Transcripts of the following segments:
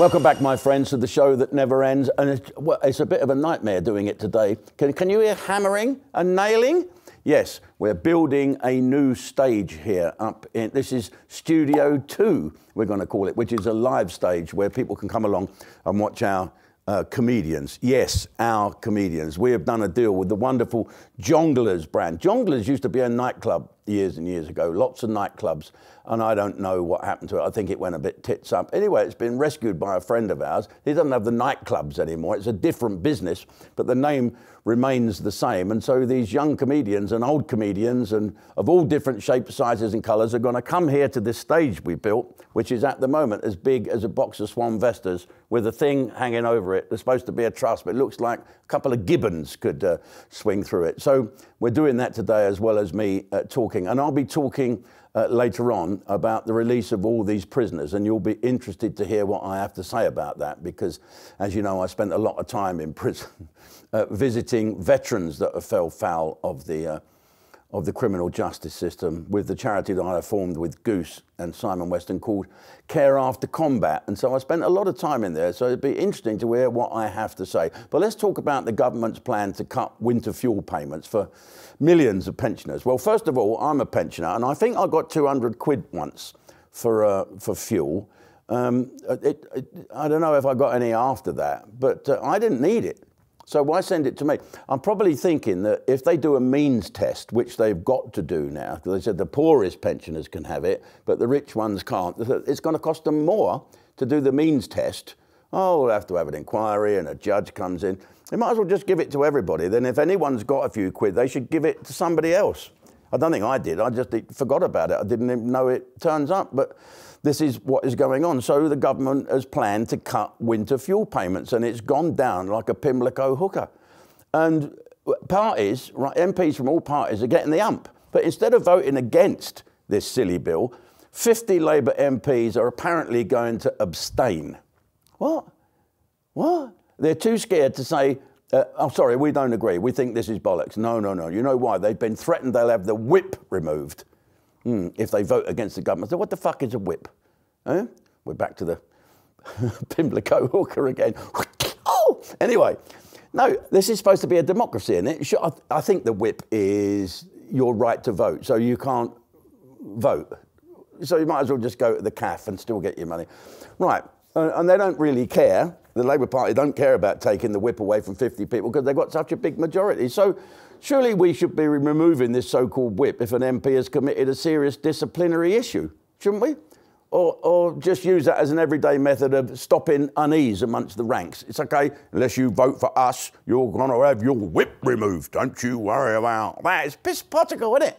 Welcome back, my friends, to the show that never ends. And it's a bit of a nightmare doing it today. Can you hear hammering and nailing? Yes, we're building a new stage here up in, this is Studio 2, we're going to call it, which is a live stage where people can come along and watch our comedians. Yes, our comedians. We have done a deal with the wonderful Jongleurs brand. Jongleurs used to be a nightclub years and years ago, lots of nightclubs, and I don't know what happened to it. I think it went a bit tits up. Anyway, it's been rescued by a friend of ours. He doesn't have the nightclubs anymore. It's a different business, but the name remains the same. And so these young comedians and old comedians and of all different shapes, sizes and colours are going to come here to this stage we built, which is at the moment as big as a box of Swan Vestas with a thing hanging over it. There's supposed to be a truss, but it looks like a couple of gibbons could swing through it. So we're doing that today, as well as me talking. And I'll be talking later on about the release of all these prisoners, and you'll be interested to hear what I have to say about that, because, as you know, I spent a lot of time in prison visiting veterans that have fell foul of the criminal justice system with the charity that I formed with Goose and Simon Weston called Care After Combat. And so I spent a lot of time in there, so it'd be interesting to hear what I have to say. But let's talk about the government's plan to cut winter fuel payments for millions of pensioners. Well, first of all, I'm a pensioner, and I think I got 200 quid once for fuel. I don't know if I got any after that, but I didn't need it. So why send it to me? I'm probably thinking that if they do a means test, which they've got to do now, because they said the poorest pensioners can have it, but the rich ones can't, it's going to cost them more to do the means test. Oh, we'll have to have an inquiry and a judge comes in. They might as well just give it to everybody. Then if anyone's got a few quid, they should give it to somebody else. I don't think I did. I just forgot about it. I didn't even know it turns up. But this is what is going on. So the government has planned to cut winter fuel payments, and it's gone down like a Pimlico hooker. And parties, right, MPs from all parties are getting the ump. But instead of voting against this silly bill, 50 Labour MPs are apparently going to abstain. What? What? They're too scared to say, oh, sorry, we don't agree. We think this is bollocks. No, no, no. You know why? They've been threatened they'll have the whip removed if they vote against the government. So what the fuck is a whip? Eh? We're back to the Pimlico hooker again. Oh! Anyway, no, this is supposed to be a democracy, isn't it? I think the whip is your right to vote, so you can't vote. So you might as well just go to the CAF and still get your money. Right, and they don't really care. The Labour Party don't care about taking the whip away from 50 people because they've got such a big majority. So surely we should be removing this so-called whip if an MP has committed a serious disciplinary issue, shouldn't we? Or just use that as an everyday method of stopping unease amongst the ranks. It's okay, unless you vote for us, you're going to have your whip removed. Don't you worry about that. It's piss-potical, isn't it?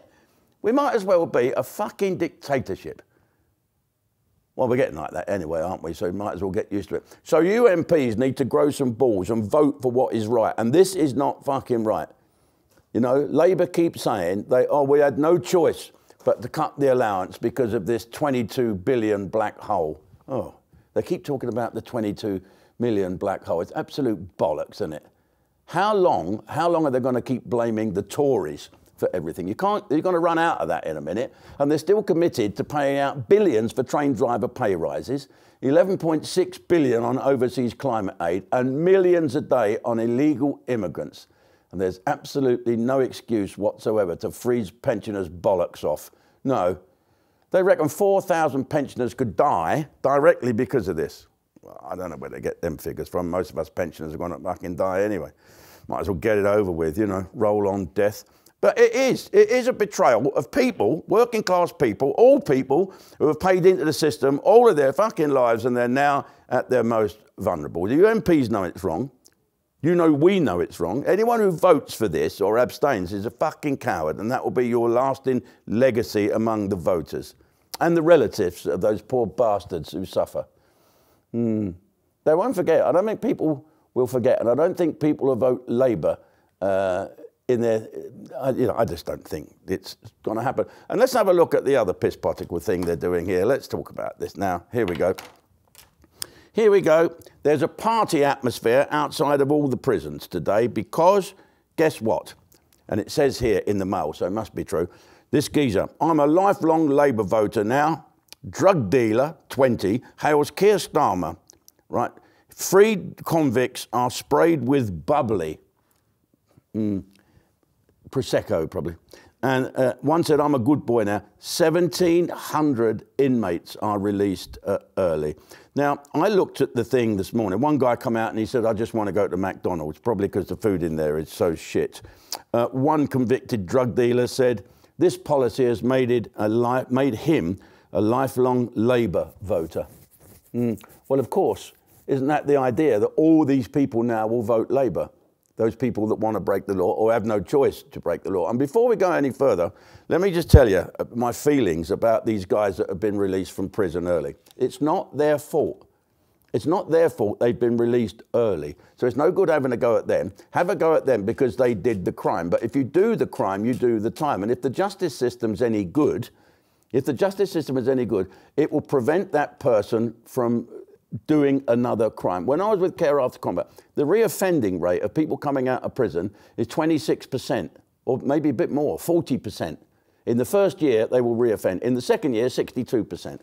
We might as well be a fucking dictatorship. Well, we're getting like that anyway, aren't we? So we might as well get used to it. So you MPs need to grow some balls and vote for what is right. And this is not fucking right. You know, Labour keeps saying, we had no choice but to cut the allowance because of this 22 billion black hole. Oh, they keep talking about the 22 million black hole. It's absolute bollocks, isn't it? How long are they going to keep blaming the Tories for everything? You're going to run out of that in a minute. And they're still committed to paying out billions for train driver pay rises, 11.6 billion on overseas climate aid, and millions a day on illegal immigrants. And there's absolutely no excuse whatsoever to freeze pensioners' bollocks off. No. They reckon 4,000 pensioners could die directly because of this. Well, I don't know where they get them figures from. Most of us pensioners are going to fucking die anyway. Might as well get it over with, you know, roll on death. But it is a betrayal of people, working class people, all people who have paid into the system all of their fucking lives, and they're now at their most vulnerable. The MPs know it's wrong. You know we know it's wrong. Anyone who votes for this or abstains is a fucking coward, and that will be your lasting legacy among the voters and the relatives of those poor bastards who suffer. They won't forget. I don't think people will forget, and I don't think people will vote Labour I just don't think it's going to happen. And let's have a look at the other piss-potical thing they're doing here. Let's talk about this now. Here we go. Here we go. There's a party atmosphere outside of all the prisons today because, guess what? And it says here in the Mail, so it must be true. This geezer, I'm a lifelong Labour voter now. Drug dealer, 20, hails Keir Starmer right? Freed convicts are sprayed with bubbly. Prosecco, probably. And one said, I'm a good boy now. 1,700 inmates are released early. Now, I looked at the thing this morning. One guy come out and he said, I just want to go to McDonald's, probably because the food in there is so shit. One convicted drug dealer said, this policy has made him a lifelong Labour voter. Well, of course, isn't that the idea, that all these people now will vote Labour? Those people that want to break the law or have no choice to break the law. And before we go any further, let me just tell you my feelings about these guys that have been released from prison early. It's not their fault. It's not their fault they've been released early. So it's no good having a go at them. Have a go at them because they did the crime. But if you do the crime, you do the time. And if the justice system's any good, it will prevent that person from doing another crime. When I was with Care After Combat, the reoffending rate of people coming out of prison is 26%, or maybe a bit more, 40%. In the first year, they will reoffend. In the second year, 62%.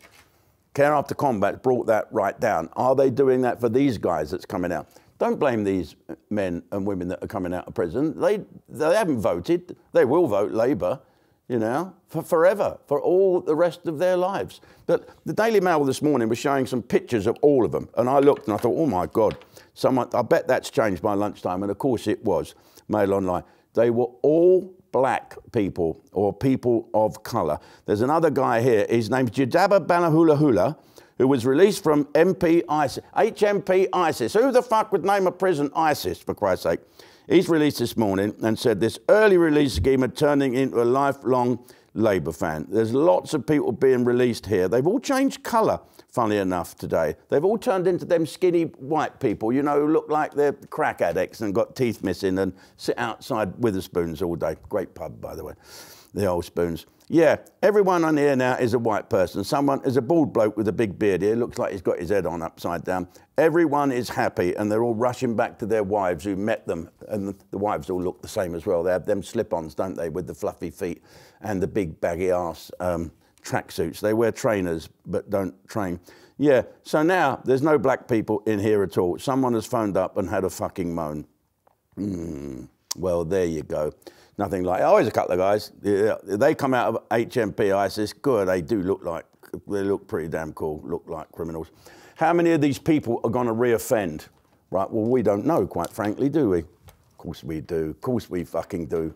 Care After Combat brought that right down. Are they doing that for these guys that's coming out? Don't blame these men and women that are coming out of prison. They haven't voted. They will vote Labour, you know, for forever, for all the rest of their lives. But the Daily Mail this morning was showing some pictures of all of them. And I looked and I thought, oh my God, I bet that's changed by lunchtime. And of course it was, Mail Online. They were all black people or people of colour. There's another guy here, his name's Jadaba Balahula, who was released from MP ISIS, HMP ISIS. Who the fuck would name a prison ISIS, for Christ's sake? He's released this morning and said this early release scheme are turning into a lifelong Labour fan. There's lots of people being released here. They've all changed colour, funnily enough, today. They've all turned into them skinny white people, you know, who look like they're crack addicts and got teeth missing and sit outside Witherspoons all day. Great pub, by the way, the Old Spoons. Yeah, everyone on here now is a white person. Someone is a bald bloke with a big beard here. Looks like he's got his head on upside down. Everyone is happy and they're all rushing back to their wives who met them. And the wives all look the same as well. They have them slip-ons, don't they, with the fluffy feet and the big baggy ass tracksuits. They wear trainers but don't train. Yeah, so now there's no black people in here at all. Someone has phoned up and had a fucking moan. Well, there you go. Nothing like, oh, there's a couple of guys. Yeah, they come out of HMP ISIS. Good, they do look like, they look pretty damn cool, look like criminals. How many of these people are going to reoffend? Right, well, we don't know, quite frankly, do we? Of course we do. Of course we fucking do.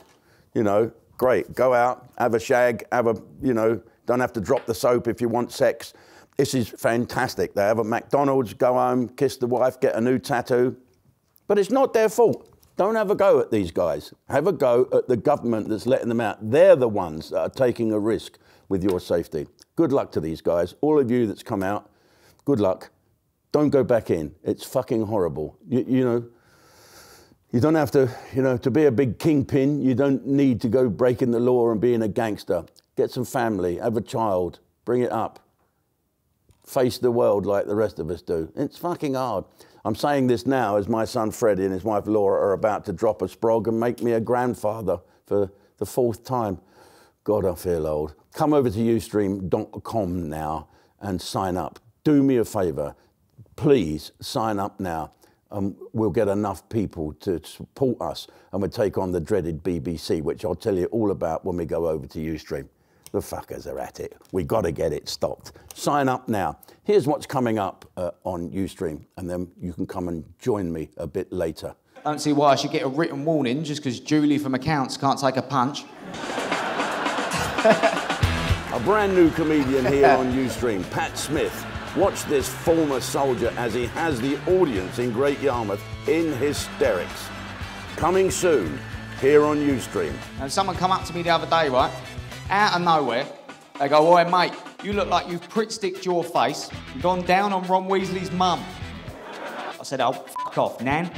You know, great, go out, have a shag, have a, you know, don't have to drop the soap if you want sex. This is fantastic. They have a McDonald's, go home, kiss the wife, get a new tattoo. But it's not their fault. Don't have a go at these guys. Have a go at the government that's letting them out. They're the ones that are taking a risk with your safety. Good luck to these guys. All of you that's come out, good luck. Don't go back in. It's fucking horrible. You know, you don't have to, you know, to be a big kingpin, you don't need to go breaking the law and being a gangster. Get some family, have a child, bring it up. Face the world like the rest of us do. It's fucking hard. I'm saying this now as my son Freddie and his wife Laura are about to drop a sprog and make me a grandfather for the 4th time. God, I feel old. Come over to ustream.com now and sign up. Do me a favour. Please sign up now. We'll get enough people to support us and we'll take on the dreaded BBC, which I'll tell you all about when we go over to Ustream. The fuckers are at it. We got to get it stopped. Sign up now. Here's what's coming up on Ustream, and then you can come and join me a bit later. I don't see why I should get a written warning just because Julie from accounts can't take a punch. A brand new comedian here on Ustream, Pat Smith. Watch this former soldier as he has the audience in Great Yarmouth in hysterics. Coming soon here on Ustream. And someone come up to me the other day, right? Out of nowhere, they go, "Oi, mate, you look like you've prick-sticked your face and gone down on Ron Weasley's mum." I said, "Oh, fuck off, Nan."